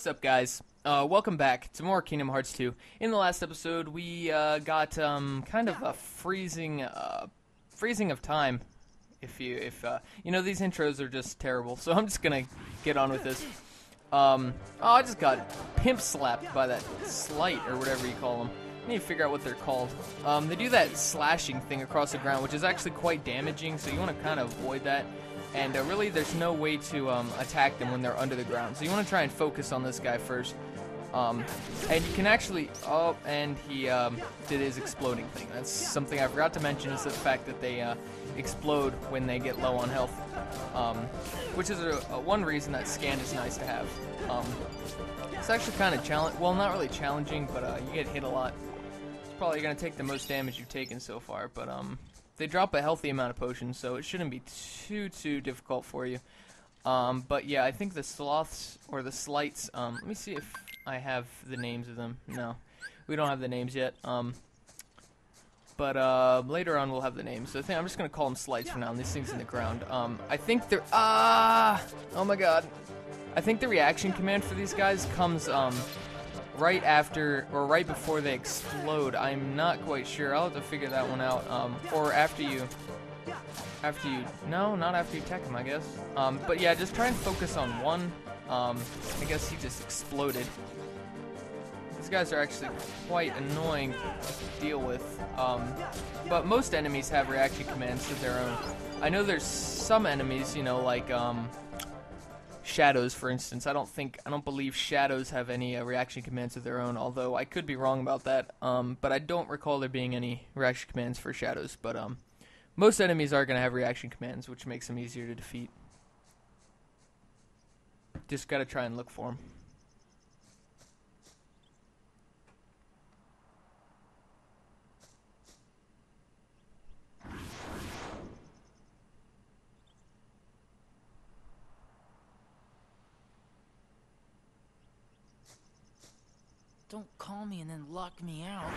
What's up, guys? Welcome back to more Kingdom Hearts 2. In the last episode, we got kind of a freezing of time. If you know, these intros are just terrible, so I'm just gonna get on with this. I just got pimp slapped by that slight or whatever you call them. I need to figure out what they're called. They do that slashing thing across the ground, which is actually quite damaging, so you want to kind of avoid that. And really, there's no way to attack them when they're under the ground. So you want to try and focus on this guy first. And you can actually... Oh, and he did his exploding thing. That's something I forgot to mention, is the fact that they explode when they get low on health. Which is one reason that scan is nice to have. It's actually kind of challenging. Well, not really challenging, but you get hit a lot. It's probably going to take the most damage you've taken so far, but... They drop a healthy amount of potions, so it shouldn't be too difficult for you. But yeah, I think the sloths or the slights. Let me see if I have the names of them. No, we don't have the names yet. But later on we'll have the names. So I think I'm just gonna call them slights for now. And these things in the ground. I think they're oh my god. I think the reaction command for these guys comes right after or right before they explode. I'm not quite sure. I'll have to figure that one out. Or after you no, not after you attack him, I guess. But yeah, just try and focus on one. I guess he just exploded. These guys are actually quite annoying to deal with. But most enemies have reaction commands of their own. I know there's some enemies, you know, like Shadows, for instance. I don't believe Shadows have any reaction commands of their own, although I could be wrong about that. But I don't recall there being any reaction commands for Shadows. But most enemies are going to have reaction commands, which makes them easier to defeat. Just got to try and look for them. Don't call me and then lock me out.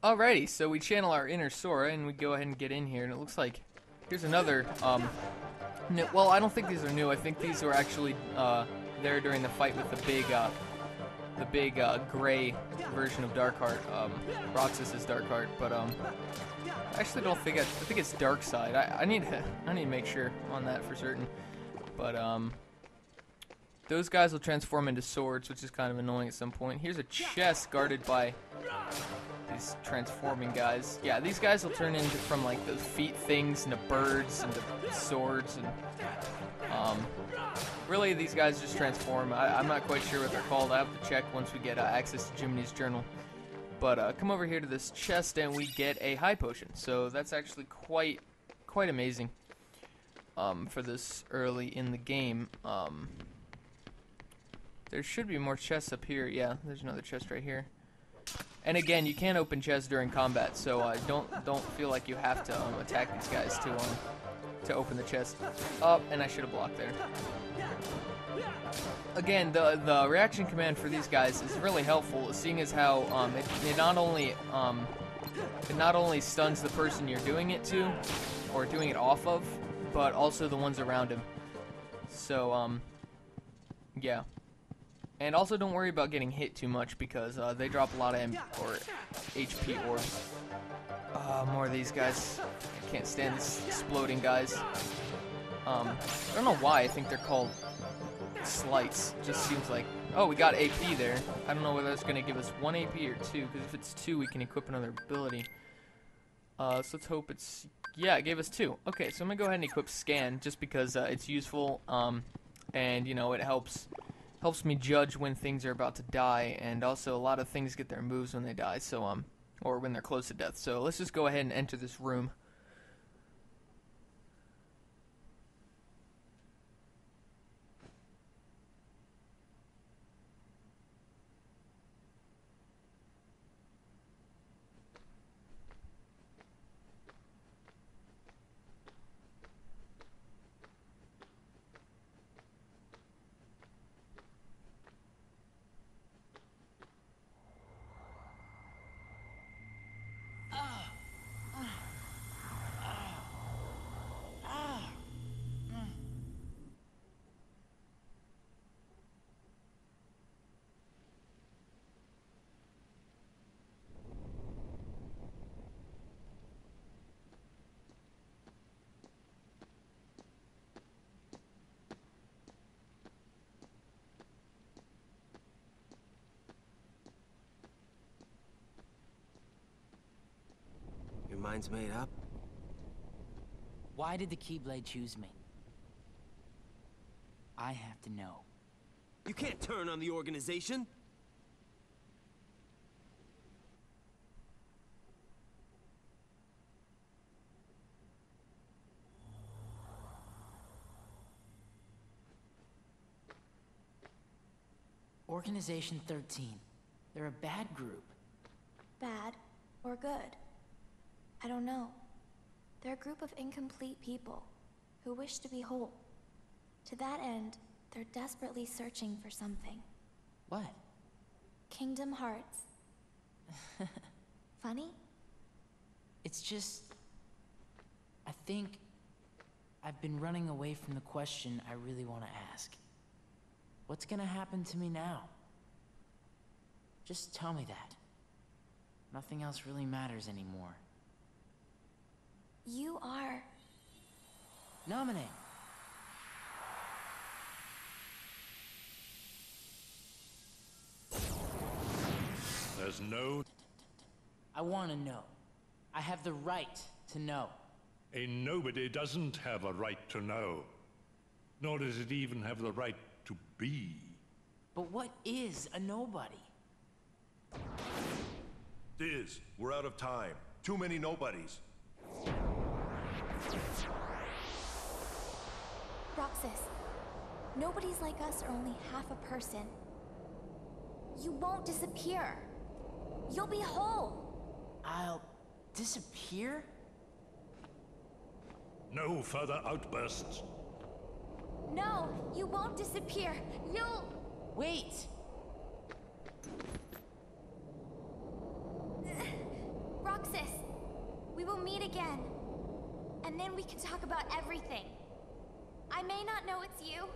Alrighty, so we channel our inner Sora and we go ahead and get in here, and it looks like here's another, well, I don't think these are new. I think these were actually there during the fight with the big gray version of Darkheart, Roxas' Darkheart, but I actually don't think I think it's Dark Side. I need to make sure on that for certain, but those guys will transform into swords, which is kind of annoying at some point. Here's a chest guarded by these transforming guys. Yeah, these guys will turn into from like those feet things into birds into swords, and really these guys just transform. I'm not quite sure what they're called. I have to check once we get access to Jiminy's journal. But come over here to this chest and we get a high potion. So that's actually quite amazing for this early in the game. There should be more chests up here. Yeah, there's another chest right here. And again, you can't open chests during combat, so don't feel like you have to attack these guys to open the chest. Oh, and I should have blocked there. Again, the reaction command for these guys is really helpful, seeing as how it not only stuns the person you're doing it to or doing it off of, but also the ones around him. So yeah. And also don't worry about getting hit too much, because they drop a lot of HP orbs. More of these guys. I can't stand these exploding guys. I don't know why I think they're called slights. It just seems like... Oh, we got AP there. I don't know whether that's going to give us 1 AP or 2, because if it's 2, we can equip another ability. So let's hope it's... Yeah, it gave us 2. Okay, so I'm going to go ahead and equip Scan, just because it's useful, and, you know, it helps me judge when things are about to die, and also a lot of things get their moves when they die, so or when they're close to death. So let's just go ahead and enter this room. mind's made up? Why did the Keyblade choose me? I have to know. You can't turn on the organization. Organization 13. They're a bad group. Bad or good? I don't know. They're a group of incomplete people who wish to be whole. To that end, they're desperately searching for something. What? Kingdom Hearts. Funny? It's just... I think I've been running away from the question I really want to ask. What's gonna happen to me now? Just tell me that. Nothing else really matters anymore. You are... Nominee! There's no... I want to know. I have the right to know. A nobody doesn't have a right to know. Nor does it even have the right to be. But what is a nobody? Diz, we're out of time. Too many nobodies. Roxas. Nobodies like us are only half a person. You won't disappear. You'll be whole. I'll disappear? No further outbursts. No, you won't disappear. You'll... Wait! Roxas, we will meet again. And then we can talk about everything. I may not know it's you,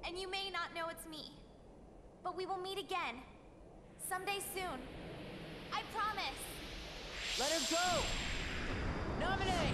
and you may not know it's me. But we will meet again. Someday soon. I promise. Let her go! Nominate!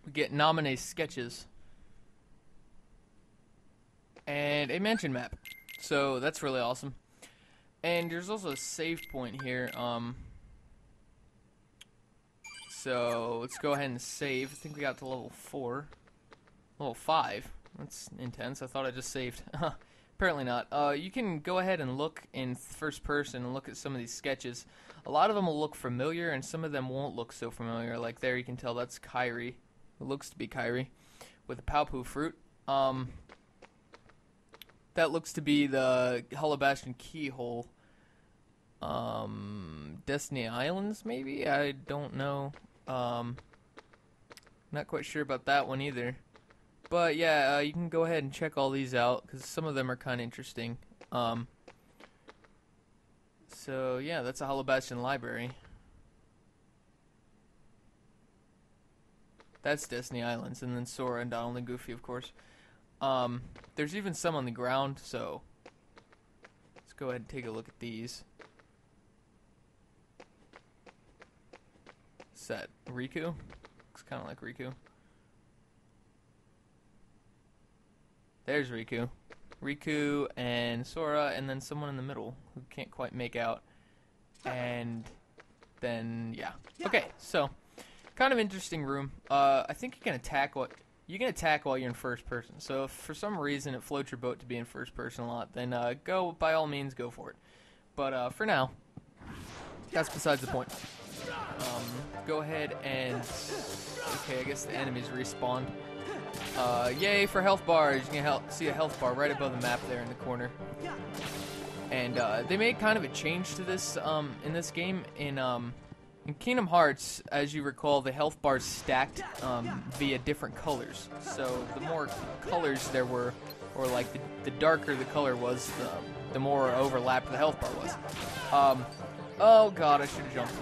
We get nominee sketches. And a mansion map. So that's really awesome. And there's also a save point here. So let's go ahead and save. I think we got to level 4. Level 5. That's intense. I thought I just saved. Apparently not. You can go ahead and look in first person and look at some of these sketches. A lot of them will look familiar, and some of them won't look so familiar. Like there, you can tell that's Kyrie. It looks to be Kyrie with a Palpu fruit. That looks to be the Hollow Bastion keyhole. Destiny Islands, maybe? I don't know. Not quite sure about that one either. But yeah, you can go ahead and check all these out, because some of them are kind of interesting. So yeah, that's a Hollow Bastion library. That's Destiny Islands, and then Sora and Donald and Goofy, of course. There's even some on the ground, so let's go ahead and take a look at these. Is that Riku? Looks kind of like Riku. There's Riku. Riku and Sora, and then someone in the middle who can't quite make out. And then, yeah. Okay, so kind of interesting room. I think you can attack while you're in first person. So if for some reason it floats your boat to be in first person a lot, then go, by all means, go for it. But for now, that's besides the point. Go ahead and... Okay, I guess the enemies respawned. Yay for health bars. You can see a health bar right above the map there in the corner. And they made kind of a change to this in this game. In Kingdom Hearts, as you recall, the health bars stacked via different colors. So the more colors there were, or like the darker the color was, the more overlapped the health bar was. Oh god, I should have jumped.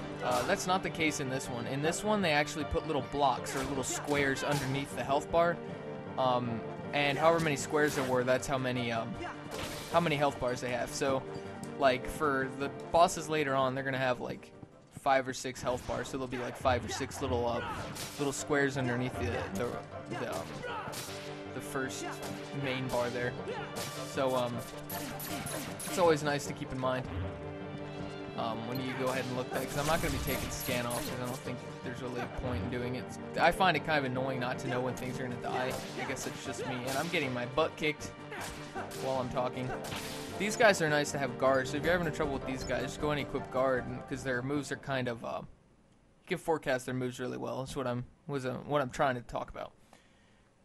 That's not the case in this one. In this one, they actually put little blocks or little squares underneath the health bar. And however many squares there were, that's how many health bars they have. So, like, for the bosses later on, they're gonna have like 5 or 6 health bars, so there'll be like 5 or 6 little squares underneath the first main bar there. So it's always nice to keep in mind when you go ahead and look at it, because I'm not going to be taking scan off, because I don't think there's really a point in doing it. I find it kind of annoying not to know when things are going to die. I guess it's just me, and I'm getting my butt kicked while I'm talking. These guys are nice to have guards, so if you're having trouble with these guys, just go and equip guard, because their moves are kind of, you can forecast their moves really well. That's what I'm trying to talk about.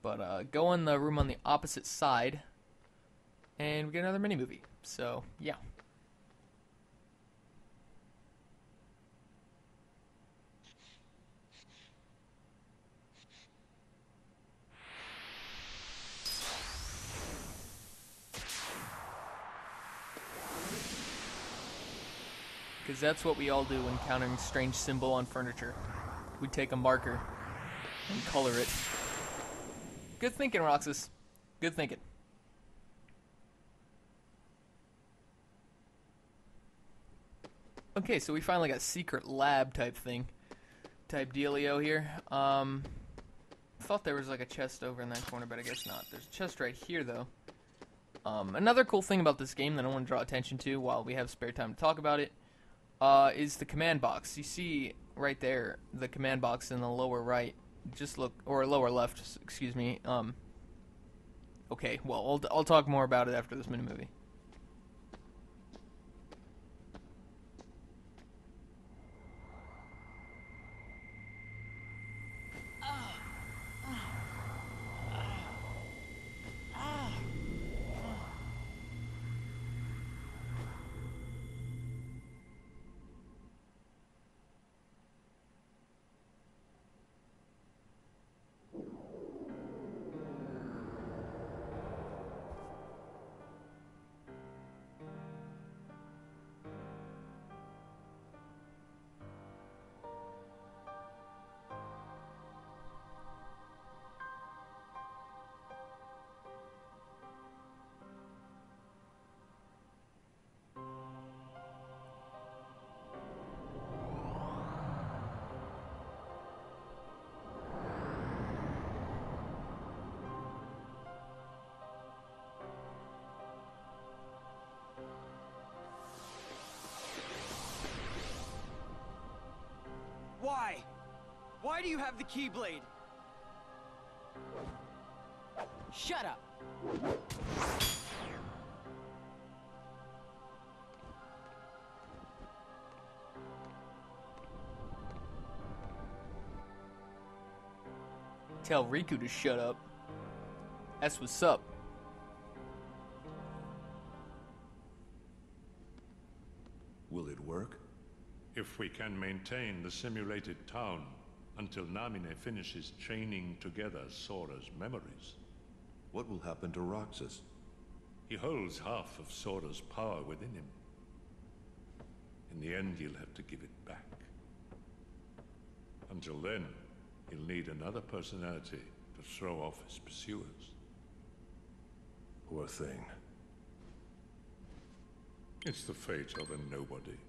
But go in the room on the opposite side, and we get another mini-movie. So, yeah. Because that's what we all do when encountering strange symbol on furniture. We take a marker and color it. Good thinking, Roxas. Good thinking. Okay, so we finally got secret lab type dealio here. I thought there was like a chest over in that corner, but I guess not. There's a chest right here, though. Another cool thing about this game that I want to draw attention to while we have spare time to talk about it is the command box. You see right there the command box in the lower right. Just look, or lower left, excuse me. Okay, well, I'll talk more about it after this mini-movie. Why? Why do you have the Keyblade? Shut up! Tell Riku to shut up. That's what's up. Will it work? If we can maintain the simulated town until Namine finishes chaining together Sora's memories. What will happen to Roxas? He holds half of Sora's power within him. In the end, he'll have to give it back. Until then, he'll need another personality to throw off his pursuers. Poor thing. It's the fate of a nobody.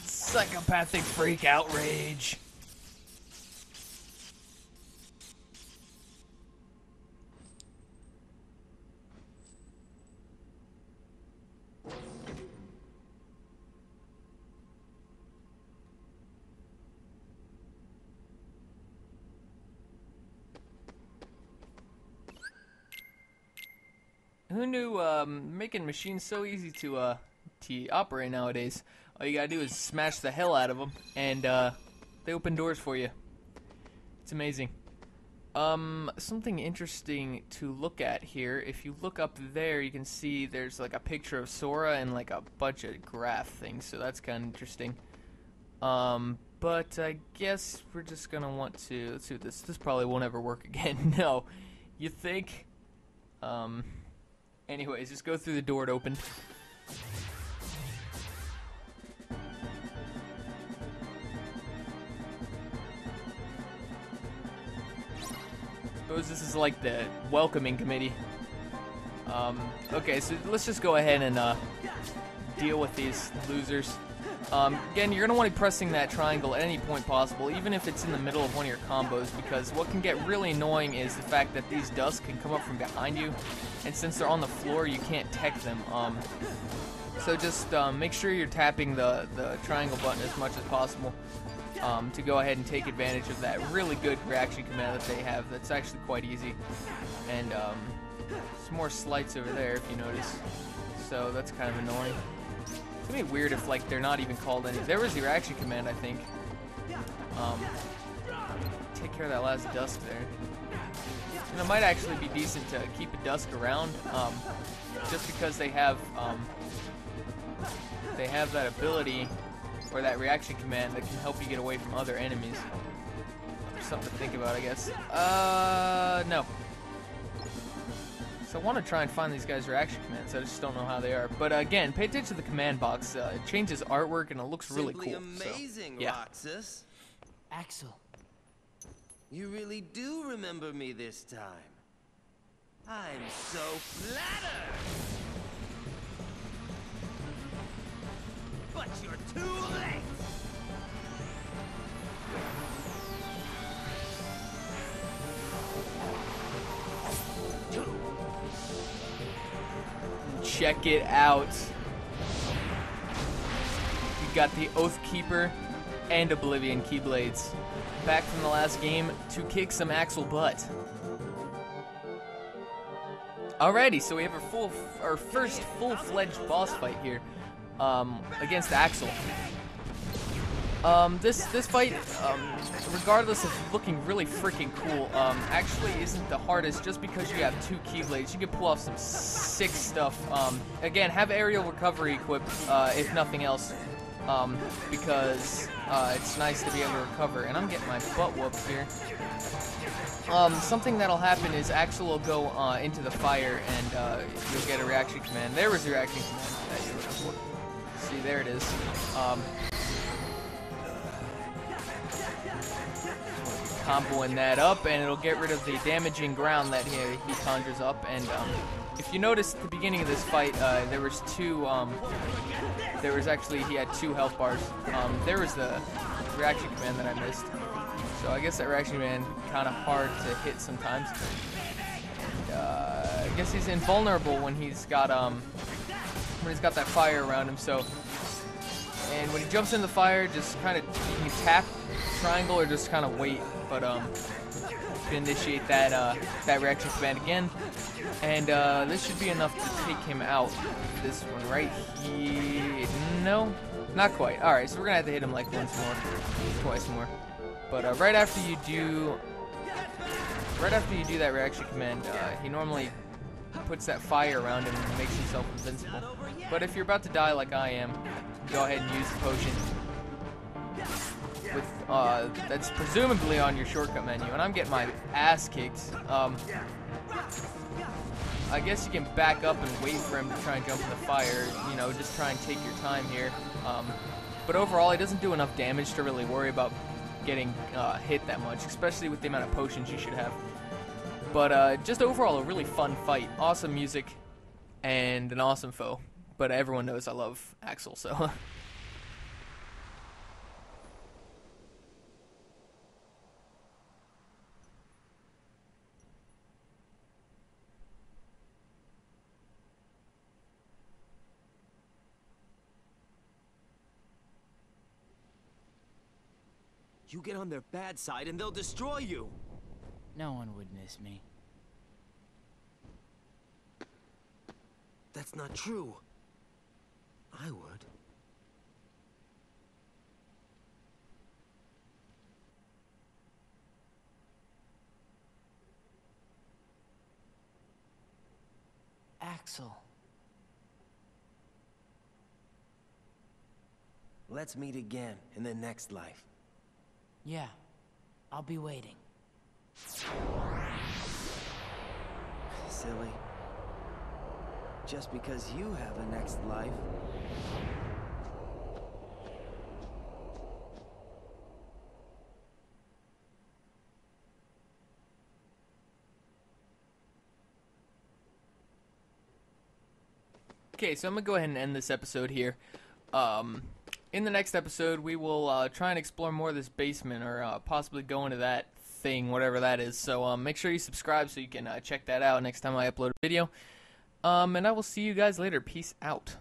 Psychopathic freak outrage. Who knew making machines so easy to operate nowadays? All you gotta do is smash the hell out of them, and they open doors for you. It's amazing. Something interesting to look at here. If you look up there, you can see there's like a picture of Sora and like a bunch of graph things, so that's kind of interesting. But I guess we're just gonna want to, let's see what this probably won't ever work again. No, you think? Anyways, just go through the door it opened. Suppose this is like the welcoming committee. Okay, so let's just go ahead and deal with these losers. Again, you're going to want to be pressing that triangle at any point possible, even if it's in the middle of one of your combos, because what can get really annoying is the fact that these dusts can come up from behind you, and since they're on the floor, you can't tech them. So just make sure you're tapping the triangle button as much as possible to go ahead and take advantage of that really good reaction command that they have. That's actually quite easy. And some more slights over there, if you notice. So that's kind of annoying. It's gonna be weird if like they're not even called any. There was the reaction command, I think. Take care of that last dusk there. And it might actually be decent to keep a dusk around, just because they have that ability or that reaction command that can help you get away from other enemies. Something to think about, I guess. No. So I want to try and find these guys' reaction commands. I just don't know how they are. But again, pay attention to the command box. It changes artwork and it looks really cool. Amazing, so, yeah. Roxas. Axel. You really do remember me this time. I'm so flattered. But you're too late. Check it out. We got the Oath Keeper and Oblivion Keyblades back from the last game to kick some Axel butt. Alrighty, so we have our first full-fledged boss fight here against Axel. This fight, regardless of looking really freaking cool, actually isn't the hardest just because you have 2 Keyblades. You can pull off some sick stuff. Again, have aerial recovery equipped, if nothing else, because it's nice to be able to recover. And I'm getting my butt whooped here. Something that'll happen is Axel will go into the fire and you'll get a reaction command. There was the reaction command that you were looking for. See, there it is. Comboing that up, and it'll get rid of the damaging ground that he conjures up. And if you notice at the beginning of this fight, there was two. There was actually he had 2 health bars. There was the reaction command that I missed. So I guess that reaction command kind of hard to hit sometimes. And, I guess he's invulnerable when he's got that fire around him. So, and when he jumps in the fire, just kind of you can tap triangle or just kind of wait. But you can initiate that reaction command again, and this should be enough to take him out. This one right here. No, not quite. All right, so we're gonna have to hit him like once more, twice more. But right after you do that reaction command, he normally puts that fire around him and makes himself invincible. But if you're about to die like I am, go ahead and use the potion. With that's presumably on your shortcut menu, and I'm getting my ass kicked. I guess you can back up and wait for him to try and jump in the fire. You know, just try and take your time here. But overall, he doesn't do enough damage to really worry about getting hit that much, especially with the amount of potions you should have. But just overall, a really fun fight. Awesome music and an awesome foe. But everyone knows I love Axel, so. You get on their bad side and they'll destroy you. No one would miss me. That's not true. I would. Axel. Let's meet again in the next life. Yeah, I'll be waiting. Silly. Just because you have a next life. Okay, so I'm going to go ahead and end this episode here. In the next episode, we will try and explore more of this basement, or possibly go into that thing, whatever that is. So make sure you subscribe so you can check that out next time I upload a video. And I will see you guys later. Peace out.